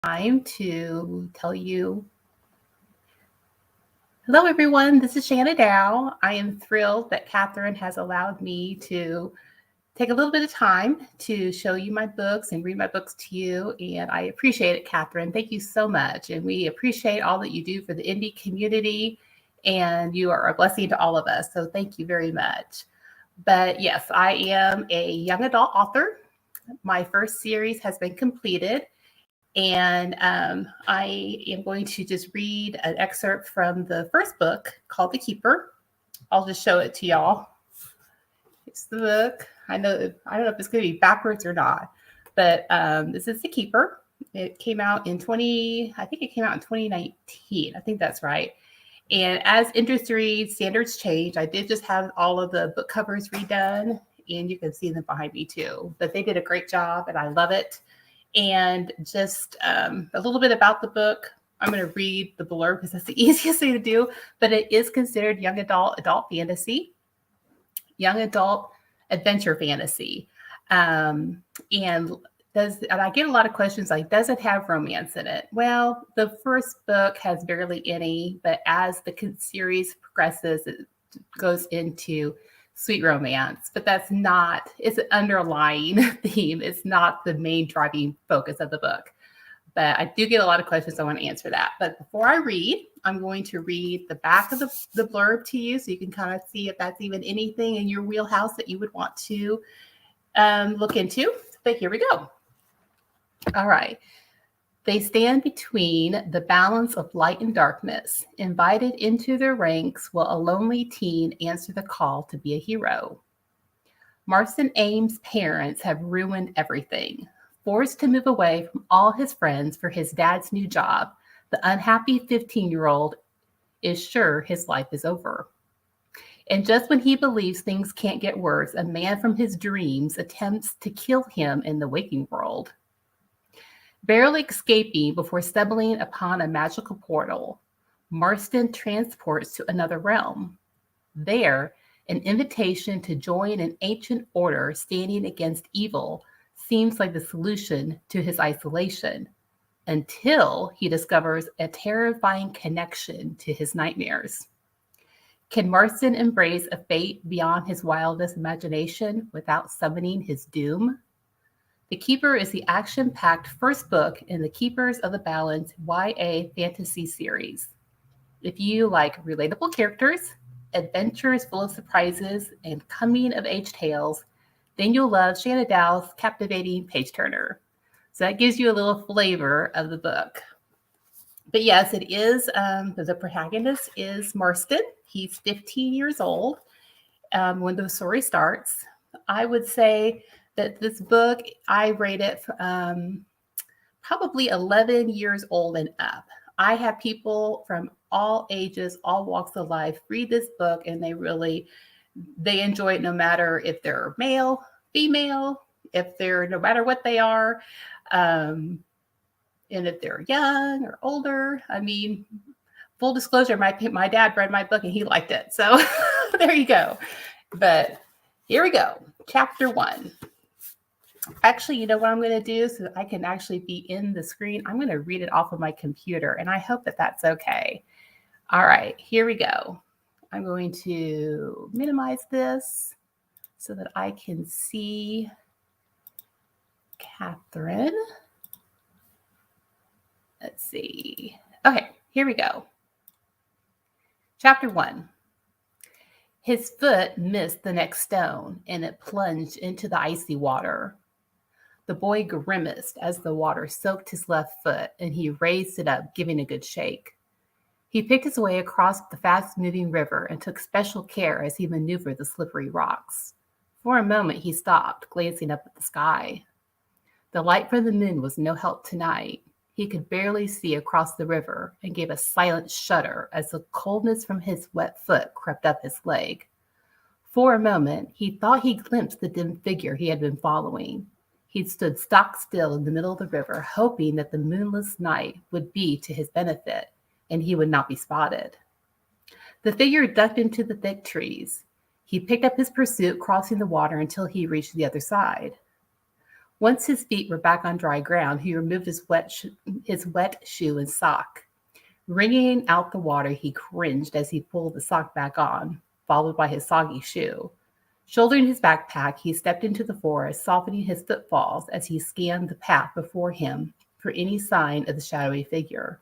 time to tell you hello, everyone. This is Shana Dow. I am thrilled that Katherine has allowed me to take a little bit of time to show you my books and read my books to you. And I appreciate it, Katherine. Thank you so much. And we appreciate all that you do for the indie community. And you are a blessing to all of us. So thank you very much. But yes, I am a young adult author. My first series has been completed. And I am going to just read an excerpt from the first book called The Keeper. I'll just show it to y'all. It's the book. I don't know if it's going to be backwards or not, but this is The Keeper. It came out in 2019. I think that's right. And as industry standards change, I did just have all of the book covers redone, and you can see them behind me too. But they did a great job, and I love it. And just a little bit about the book. I'm going to read the blurb because that's the easiest thing to do, but it is considered young adult fantasy, young adult adventure fantasy. And I get a lot of questions like, does it have romance in it? Well, the first book has barely any, but as the series progresses, it goes into sweet romance, but it's an underlying theme. It's not the main driving focus of the book. But I do get a lot of questions. I want to answer that. But before I read, I'm going to read the back of the blurb to you so you can kind of see if that's even anything in your wheelhouse that you would want to look into. But here we go. All right. They stand between the balance of light and darkness, invited into their ranks while a lonely teen answers the call to be a hero. Marston Ames' parents have ruined everything. Forced to move away from all his friends for his dad's new job, the unhappy 15-year-old is sure his life is over. And just when he believes things can't get worse, a man from his dreams attempts to kill him in the waking world. Barely escaping before stumbling upon a magical portal, Marston transports to another realm. There, an invitation to join an ancient order standing against evil seems like the solution to his isolation, until he discovers a terrifying connection to his nightmares. Can Marston embrace a fate beyond his wildest imagination without summoning his doom? The Keeper is the action-packed first book in the Keepers of the Balance YA fantasy series. If you like relatable characters, adventures full of surprises, and coming-of-age tales, then you'll love Shana Dow's captivating page-turner. So that gives you a little flavor of the book. But yes, it is, the protagonist is Marston. He's 15 years old when the story starts. I would say that this book, I rate it probably 11 years old and up. I have people from all ages, all walks of life read this book, and they enjoy it no matter if they're male, female, no matter what they are, and if they're young or older. I mean, full disclosure, my dad read my book and he liked it. So there you go. But here we go. Chapter 1. Actually, you know what I'm going to do so that I can actually be in the screen? I'm going to read it off of my computer, and I hope that that's okay. All right, here we go. I'm going to minimize this so that I can see Katherine. Let's see. Okay, here we go. Chapter 1. His foot missed the next stone, and it plunged into the icy water. The boy grimaced as the water soaked his left foot, and he raised it up, giving a good shake. He picked his way across the fast-moving river and took special care as he maneuvered the slippery rocks. For a moment, he stopped, glancing up at the sky. The light from the moon was no help tonight. He could barely see across the river and gave a silent shudder as the coldness from his wet foot crept up his leg. For a moment, he thought he glimpsed the dim figure he had been following. He'd stood stock still in the middle of the river, hoping that the moonless night would be to his benefit, and he would not be spotted. The figure ducked into the thick trees. He picked up his pursuit, crossing the water until he reached the other side. Once his feet were back on dry ground, he removed his wet shoe and sock. Wringing out the water, he cringed as he pulled the sock back on, followed by his soggy shoe. Shouldering his backpack, he stepped into the forest, softening his footfalls as he scanned the path before him for any sign of the shadowy figure.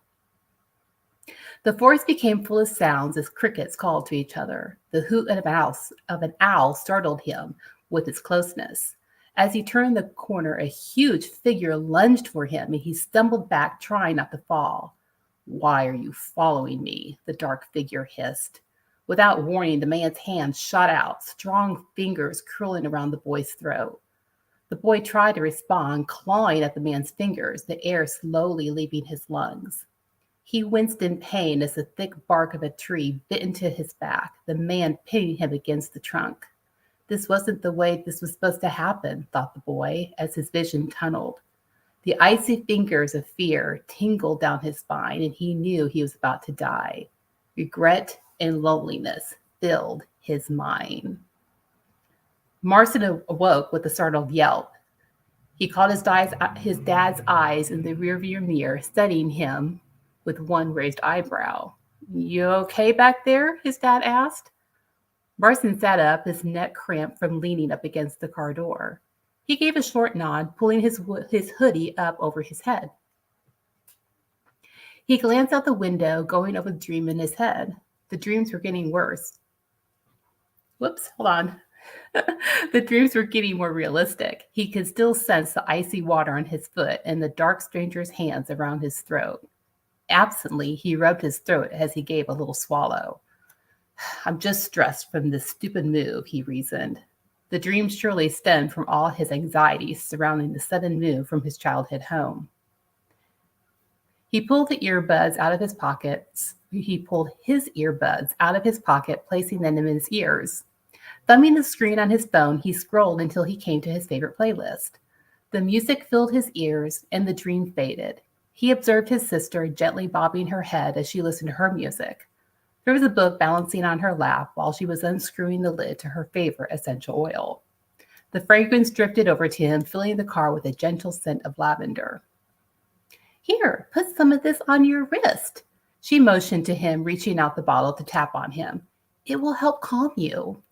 The forest became full of sounds as crickets called to each other. The hoot of an owl startled him with its closeness. As he turned the corner, a huge figure lunged for him, and he stumbled back, trying not to fall. "Why are you following me?" the dark figure hissed. Without warning, the man's hand shot out, strong fingers curling around the boy's throat. The boy tried to respond, clawing at the man's fingers, the air slowly leaving his lungs. He winced in pain as the thick bark of a tree bit into his back, the man pinning him against the trunk. This wasn't the way this was supposed to happen, thought the boy, as his vision tunneled. The icy fingers of fear tingled down his spine, and he knew he was about to die. Regret and loneliness filled his mind. Marston awoke with a startled yelp. He caught his dad's eyes in the rearview mirror, studying him with one raised eyebrow. "You okay back there?" his dad asked. Marston sat up, his neck cramped from leaning up against the car door. He gave a short nod, pulling his hoodie up over his head. He glanced out the window, going over the dream in his head. The dreams were getting worse. Whoops, hold on. The dreams were getting more realistic. He could still sense the icy water on his foot and the dark stranger's hands around his throat. Absently, he rubbed his throat as he gave a little swallow. "I'm just stressed from this stupid move," he reasoned. The dream surely stemmed from all his anxieties surrounding the sudden move from his childhood home. He pulled his earbuds out of his pocket, placing them in his ears. Thumbing the screen on his phone, he scrolled until he came to his favorite playlist. The music filled his ears, and the dream faded. He observed his sister gently bobbing her head as she listened to her music. There was a book balancing on her lap while she was unscrewing the lid to her favorite essential oil. The fragrance drifted over to him, filling the car with a gentle scent of lavender. "Here, put some of this on your wrist." She motioned to him, reaching out the bottle to tap on him. "It will help calm you."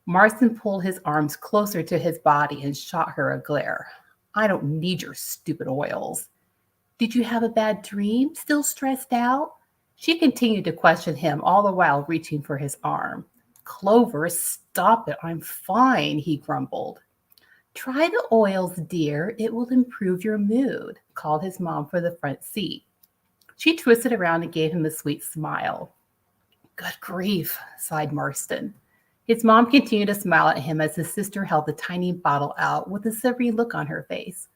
Marston pulled his arms closer to his body and shot her a glare. "I don't need your stupid oils." "Did you have a bad dream? Still stressed out?" She continued to question him, all the while reaching for his arm. "Clover, stop it. I'm fine," he grumbled. "Try the oils, dear. It will improve your mood," called his mom from the front seat. She twisted around and gave him a sweet smile. "Good grief," sighed Marston. His mom continued to smile at him as his sister held the tiny bottle out with a silvery look on her face.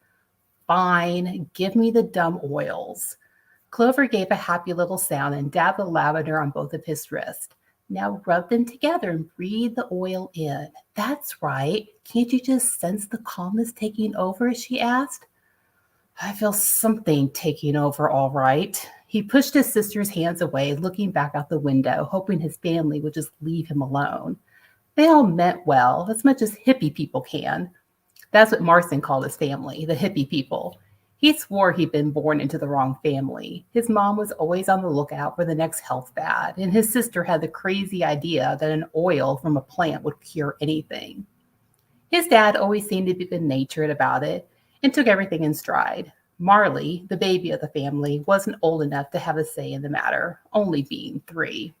"Fine, give me the dumb oils." Clover gave a happy little sound and dabbed the lavender on both of his wrists. "Now rub them together and breathe the oil in." "That's right. Can't you just sense the calmness taking over?" she asked. "I feel something taking over, all right." He pushed his sister's hands away, looking back out the window, hoping his family would just leave him alone. They all meant well, as much as hippie people can. That's what Marston called his family, the hippie people. He swore he'd been born into the wrong family. His mom was always on the lookout for the next health fad, and his sister had the crazy idea that an oil from a plant would cure anything. His dad always seemed to be good-natured about it and took everything in stride. Marley, the baby of the family, wasn't old enough to have a say in the matter, only being 3.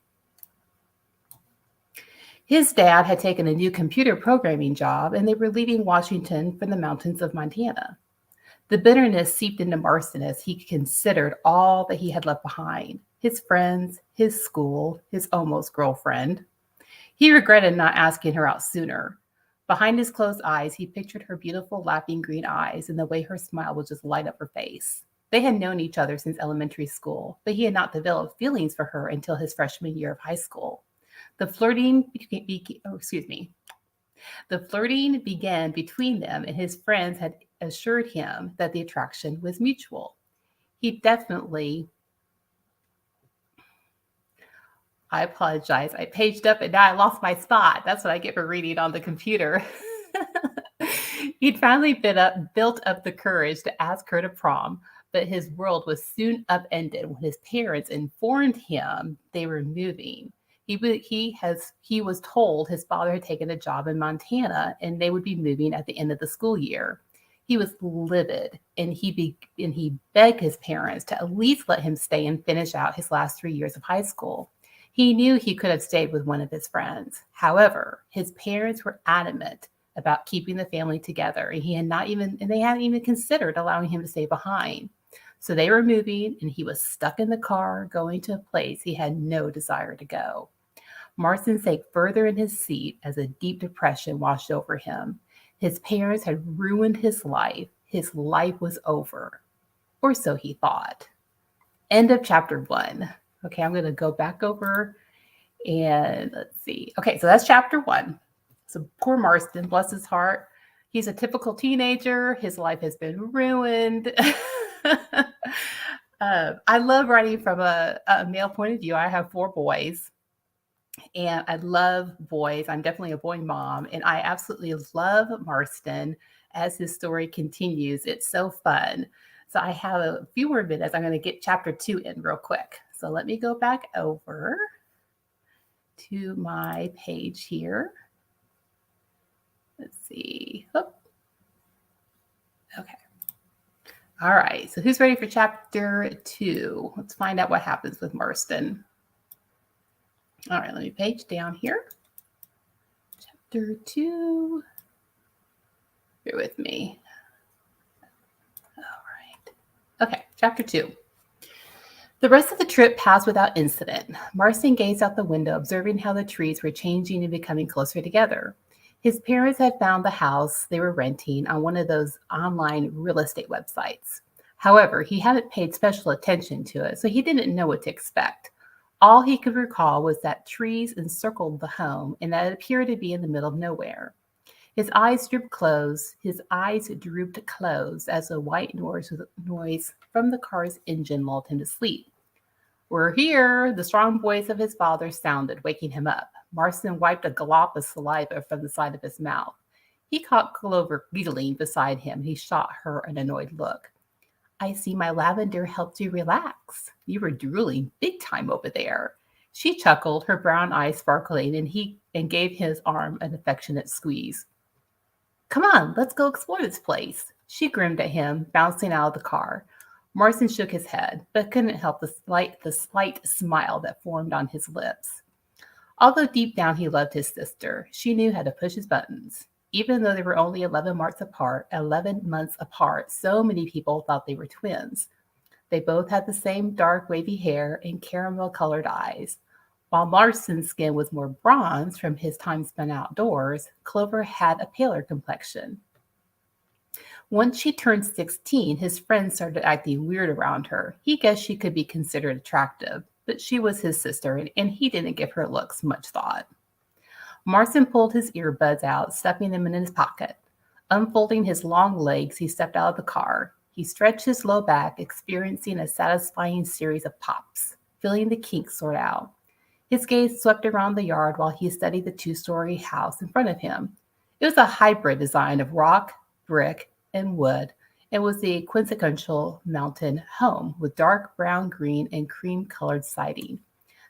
His dad had taken a new computer programming job, and they were leaving Washington for the mountains of Montana. The bitterness seeped into Marston as he considered all that he had left behind: his friends, his school, his almost girlfriend. He regretted not asking her out sooner. Behind his closed eyes, he pictured her beautiful, laughing green eyes and the way her smile would just light up her face. They had known each other since elementary school, but he had not developed feelings for her until his freshman year of high school. The flirting began between them, and his friends had assured him that the attraction was mutual. I apologize. I paged up and now I lost my spot. That's what I get for reading on the computer. He'd finally built up the courage to ask her to prom, but his world was soon upended when his parents informed him they were moving. He was told his father had taken a job in Montana and they would be moving at the end of the school year. He was livid, and he begged his parents to at least let him stay and finish out his last 3 years of high school. He knew he could have stayed with one of his friends. However, his parents were adamant about keeping the family together, and they hadn't even considered allowing him to stay behind. So they were moving, and he was stuck in the car going to a place he had no desire to go. Marston sank further in his seat as a deep depression washed over him. His parents had ruined his life. His life was over, or so he thought. End of chapter 1. Okay, I'm going to go back over and let's see. Okay, so that's chapter 1. So poor Marston, bless his heart. He's a typical teenager. His life has been ruined. I love writing from a male point of view. I have 4 boys. And I love boys. I'm definitely a boy mom, and I absolutely love Marston as his story continues. It's so fun. So I have a few more minutes. I'm going to get chapter 2 in real quick. So let me go back over to my page here. Let's see. Oh. Okay. All right. So who's ready for chapter 2? Let's find out what happens with Marston. All right, let me page down here. Chapter 2. Bear with me. All right. Okay, chapter 2. The rest of the trip passed without incident. Marston gazed out the window, observing how the trees were changing and becoming closer together. His parents had found the house they were renting on one of those online real estate websites. However, he hadn't paid special attention to it, so he didn't know what to expect. All he could recall was that trees encircled the home and that it appeared to be in the middle of nowhere. His eyes drooped closed as a white noise from the car's engine lulled him to sleep. "We're here," the strong voice of his father sounded, waking him up. Marston wiped a glop of saliva from the side of his mouth. He caught Clover giggling beside him. He shot her an annoyed look. "I see my lavender helped you relax. You were drooling big time over there." She chuckled, her brown eyes sparkling, and gave his arm an affectionate squeeze. "Come on, let's go explore this place." She grinned at him, bouncing out of the car. Marston shook his head, but couldn't help the slight smile that formed on his lips. Although deep down he loved his sister, she knew how to push his buttons. Even though they were only 11 months apart, so many people thought they were twins. They both had the same dark, wavy hair and caramel-colored eyes. While Marston's skin was more bronze from his time spent outdoors, Clover had a paler complexion. Once she turned 16, his friends started acting weird around her. He guessed she could be considered attractive, but she was his sister, and he didn't give her looks much thought. Marston pulled his earbuds out, stuffing them in his pocket. Unfolding his long legs, he stepped out of the car. He stretched his low back, experiencing a satisfying series of pops, feeling the kinks sort out. His gaze swept around the yard while he studied the 2-story house in front of him. It was a hybrid design of rock, brick, and wood, and was the quintessential mountain home with dark brown, green, and cream-colored siding.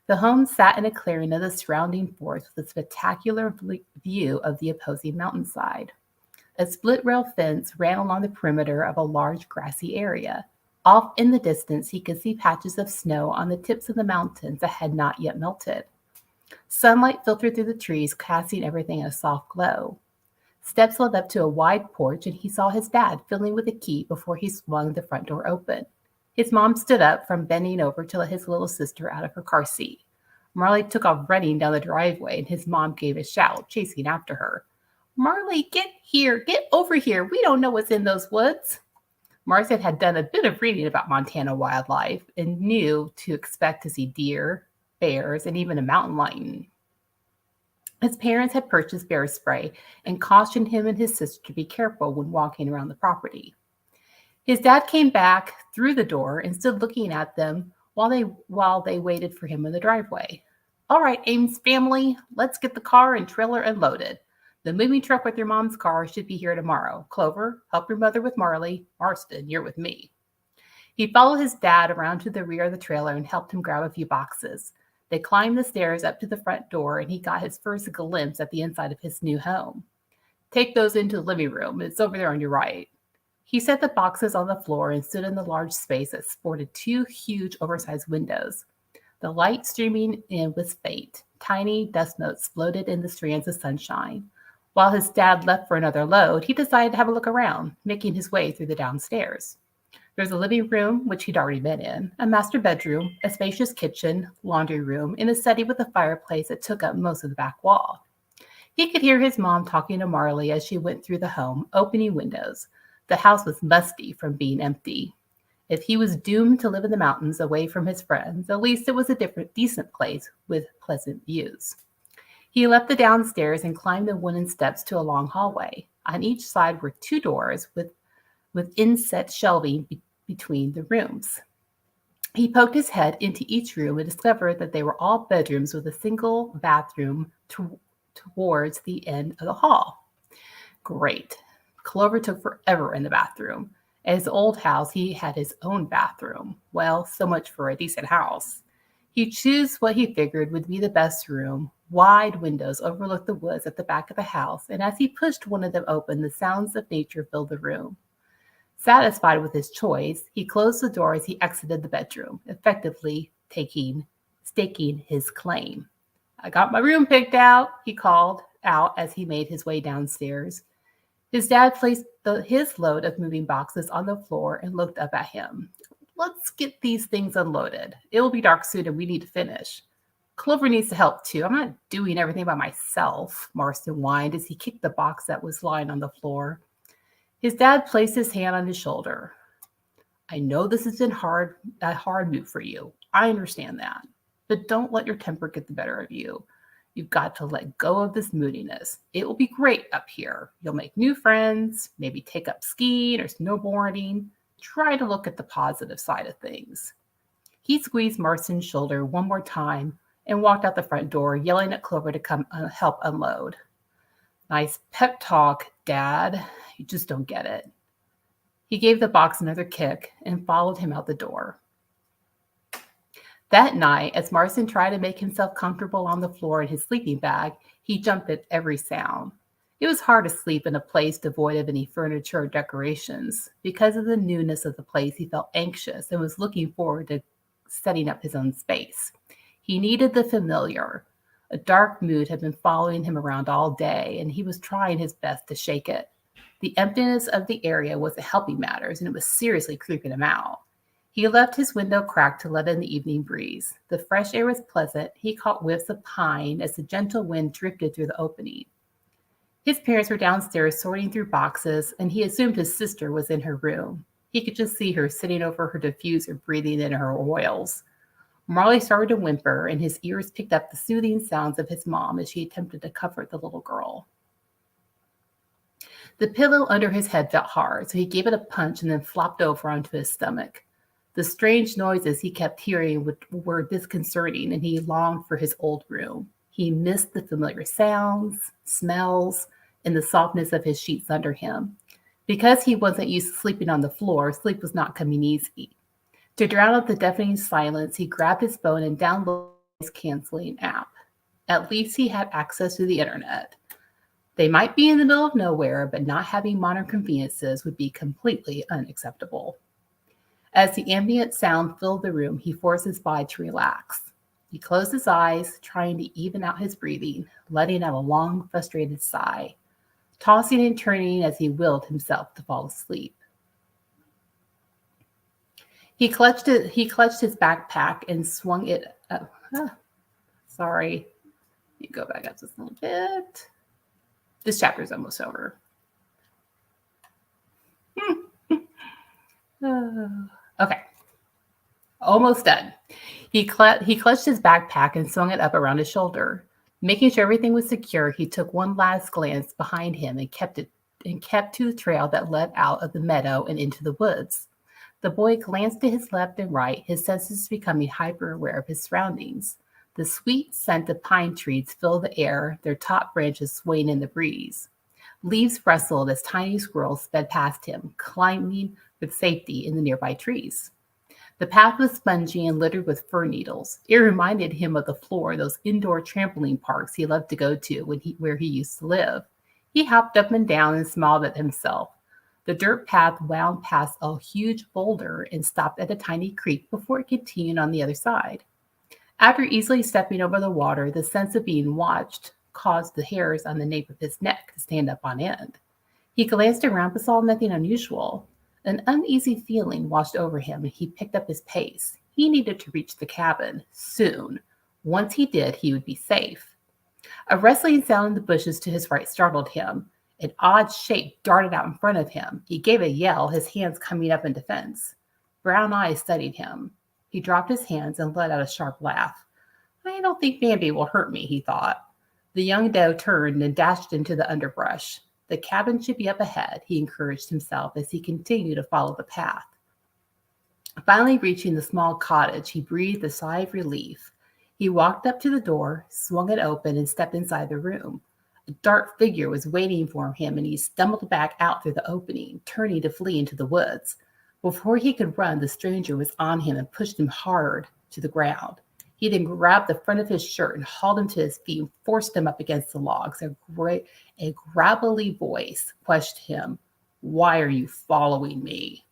The home sat in a clearing of the surrounding forest with a spectacular view of the opposing mountainside. A split-rail fence ran along the perimeter of a large grassy area. Off in the distance, he could see patches of snow on the tips of the mountains that had not yet melted. Sunlight filtered through the trees, casting everything in a soft glow. Steps led up to a wide porch, and he saw his dad fiddling with a key before he swung the front door open. His mom stood up from bending over to let his little sister out of her car seat. Marley took off running down the driveway, and his mom gave a shout, chasing after her. "Marley, get here! Get over here! We don't know what's in those woods!" Marston had done a bit of reading about Montana wildlife and knew to expect to see deer, bears, and even a mountain lion. His parents had purchased bear spray and cautioned him and his sister to be careful when walking around the property. His dad came back through the door and stood looking at them while they waited for him in the driveway. "All right, Ames family, let's get the car and trailer unloaded." The moving truck with your mom's car should be here tomorrow. Clover, help your mother with Marley. Marston, you're with me. He followed his dad around to the rear of the trailer and helped him grab a few boxes. They climbed the stairs up to the front door, and he got his first glimpse at the inside of his new home. Take those into the living room. It's over there on your right. He set the boxes on the floor and stood in the large space that sported two huge, oversized windows. The light streaming in was faint. Tiny dust motes floated in the strands of sunshine. While his dad left for another load, he decided to have a look around, making his way through the downstairs. There's a living room, which he'd already been in, a master bedroom, a spacious kitchen, laundry room, and a study with a fireplace that took up most of the back wall. He could hear his mom talking to Marley as she went through the home, opening windows. The house was musty from being empty. If he was doomed to live in the mountains away from his friends, at least it was a decent place with pleasant views. He left the downstairs and climbed the wooden steps to a long hallway. On each side were two doors with inset shelving between the rooms. He poked his head into each room and discovered that they were all bedrooms with a single bathroom towards the end of the hall. Great. Clover took forever in the bathroom. At his old house, he had his own bathroom. Well, so much for a decent house. He chose what he figured would be the best room. Wide windows overlooked the woods at the back of the house, and as he pushed one of them open, the sounds of nature filled the room. Satisfied with his choice, he closed the door as he exited the bedroom, effectively staking his claim. I got my room picked out, he called out as he made his way downstairs. His dad placed his load of moving boxes on the floor and looked up at him. Let's get these things unloaded. It will be dark soon and we need to finish. Clover needs to help too. I'm not doing everything by myself, Marston whined as he kicked the box that was lying on the floor. His dad placed his hand on his shoulder. I know this has been a hard move for you. I understand that. But don't let your temper get the better of you. You've got to let go of this moodiness. It will be great up here. You'll make new friends, maybe take up skiing or snowboarding. Try to look at the positive side of things. He squeezed Marston's shoulder one more time and walked out the front door, yelling at Clover to come help unload. Nice pep talk, Dad. You just don't get it. He gave the box another kick and followed him out the door. That night, as Marston tried to make himself comfortable on the floor in his sleeping bag, he jumped at every sound. It was hard to sleep in a place devoid of any furniture or decorations. Because of the newness of the place, he felt anxious and was looking forward to setting up his own space. He needed the familiar. A dark mood had been following him around all day, and he was trying his best to shake it. The emptiness of the area wasn't helping matters, and it was seriously creeping him out. He left his window cracked to let in the evening breeze. The fresh air was pleasant. He caught whiffs of pine as the gentle wind drifted through the opening. His parents were downstairs sorting through boxes, and he assumed his sister was in her room. He could just see her sitting over her diffuser, breathing in her oils. Marley started to whimper, and his ears picked up the soothing sounds of his mom as she attempted to comfort the little girl. The pillow under his head felt hard, so he gave it a punch and then flopped over onto his stomach. The strange noises he kept hearing were disconcerting, and he longed for his old room. He missed the familiar sounds, smells, and the softness of his sheets under him. Because he wasn't used to sleeping on the floor, sleep was not coming easy. To drown out the deafening silence, he grabbed his phone and downloaded his canceling app. At least he had access to the internet. They might be in the middle of nowhere, but not having modern conveniences would be completely unacceptable. As the ambient sound filled the room, he forced his body to relax. He closed his eyes, trying to even out his breathing, letting out a long, frustrated sigh, tossing and turning as he willed himself to fall asleep. He clutched his backpack and swung it up. Sorry. You go back up just a little bit. This chapter is almost over. Okay. Almost done. He clutched his backpack and swung it up around his shoulder. Making sure everything was secure, he took one last glance behind him and kept to the trail that led out of the meadow and into the woods. The boy glanced to his left and right, his senses becoming hyper aware of his surroundings. The sweet scent of pine trees filled the air, their top branches swaying in the breeze. Leaves rustled as tiny squirrels sped past him, climbing with safety in the nearby trees. The path was spongy and littered with fir needles. It reminded him of the floor of those indoor trampoline parks he loved to go to where he used to live. He hopped up and down and smiled at himself. The dirt path wound past a huge boulder and stopped at a tiny creek before it continued on the other side. After easily stepping over the water, the sense of being watched caused the hairs on the nape of his neck to stand up on end. He glanced around but saw nothing unusual. An uneasy feeling washed over him and he picked up his pace. He needed to reach the cabin soon. Once he did, he would be safe. A rustling sound in the bushes to his right startled him. An odd shape darted out in front of him. He gave a yell, his hands coming up in defense. Brown eyes studied him. He dropped his hands and let out a sharp laugh. I don't think Bambi will hurt me, he thought. The young doe turned and dashed into the underbrush. The cabin should be up ahead, he encouraged himself as he continued to follow the path. Finally reaching the small cottage, he breathed a sigh of relief. He walked up to the door, swung it open, and stepped inside the room. A dark figure was waiting for him, and he stumbled back out through the opening, turning to flee into the woods. Before he could run, the stranger was on him and pushed him hard to the ground. He then grabbed the front of his shirt and hauled him to his feet and forced him up against the logs. A gravelly voice questioned him, "Why are you following me?"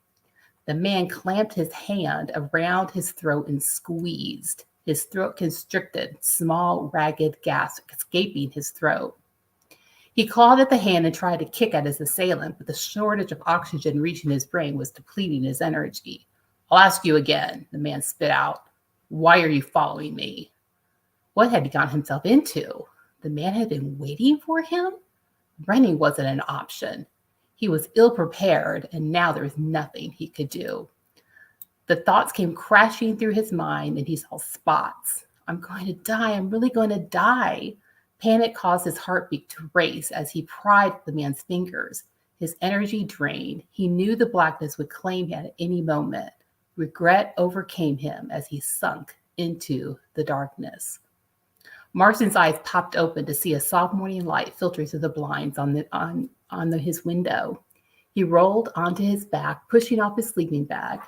The man clamped his hand around his throat and squeezed. His throat constricted, small, ragged gasps escaping his throat. He clawed at the hand and tried to kick at his assailant, but the shortage of oxygen reaching his brain was depleting his energy. "I'll ask you again," the man spit out. "Why are you following me?" What had he gotten himself into? The man had been waiting for him? Running wasn't an option. He was ill-prepared, and now there was nothing he could do. The thoughts came crashing through his mind, and he saw spots. "I'm going to die. I'm really going to die." Panic caused his heartbeat to race as he pried at the man's fingers. His energy drained. He knew the blackness would claim him at any moment. Regret overcame him as he sunk into the darkness. Marston's eyes popped open to see a soft morning light filter through the blinds on his window. He rolled onto his back, pushing off his sleeping bag.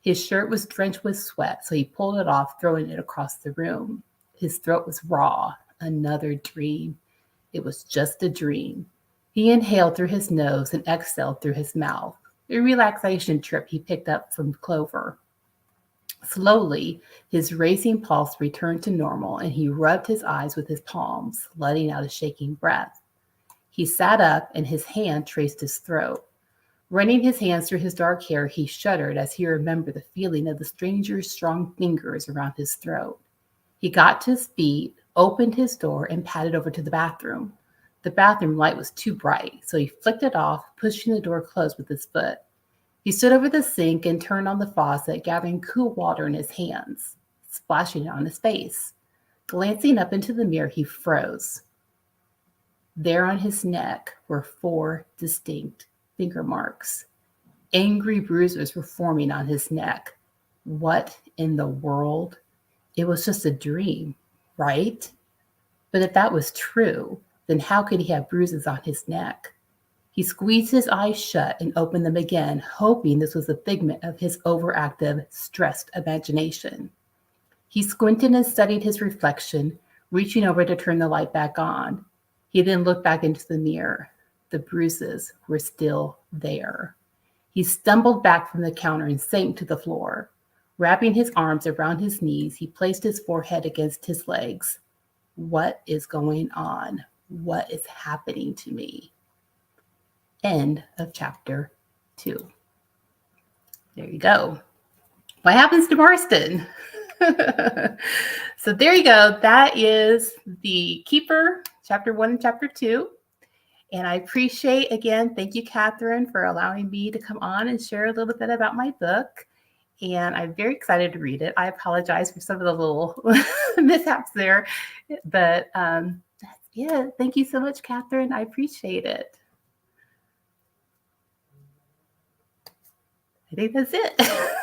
His shirt was drenched with sweat, so he pulled it off, throwing it across the room. His throat was raw. Another dream. It was just a dream. He inhaled through his nose and exhaled through his mouth. A relaxation trip he picked up from Clover. Slowly, his racing pulse returned to normal, and he rubbed his eyes with his palms, letting out a shaking breath. He sat up, and his hand traced his throat. Running his hands through his dark hair, he shuddered as he remembered the feeling of the stranger's strong fingers around his throat. He got to his feet, opened his door, and padded over to the bathroom. The bathroom light was too bright, so he flicked it off, pushing the door closed with his foot. He stood over the sink and turned on the faucet, gathering cool water in his hands, splashing it on his face. Glancing up into the mirror, he froze. There on his neck were 4 distinct finger marks. Angry bruises were forming on his neck. What in the world? It was just a dream, right? But if that was true, then how could he have bruises on his neck? He squeezed his eyes shut and opened them again, hoping this was a figment of his overactive, stressed imagination. He squinted and studied his reflection, reaching over to turn the light back on. He then looked back into the mirror. The bruises were still there. He stumbled back from the counter and sank to the floor. Wrapping his arms around his knees, he placed his forehead against his legs. What is going on? What is happening to me? End of chapter 2. There you go. What happens to Marston? So there you go. That is The Keeper, chapter 1 and chapter 2. And I appreciate, again, thank you, Katherine, for allowing me to come on and share a little bit about my book. And I'm very excited to read it. I apologize for some of the little mishaps there. But that's it. Thank you so much, Katherine. I appreciate it. I think that's it.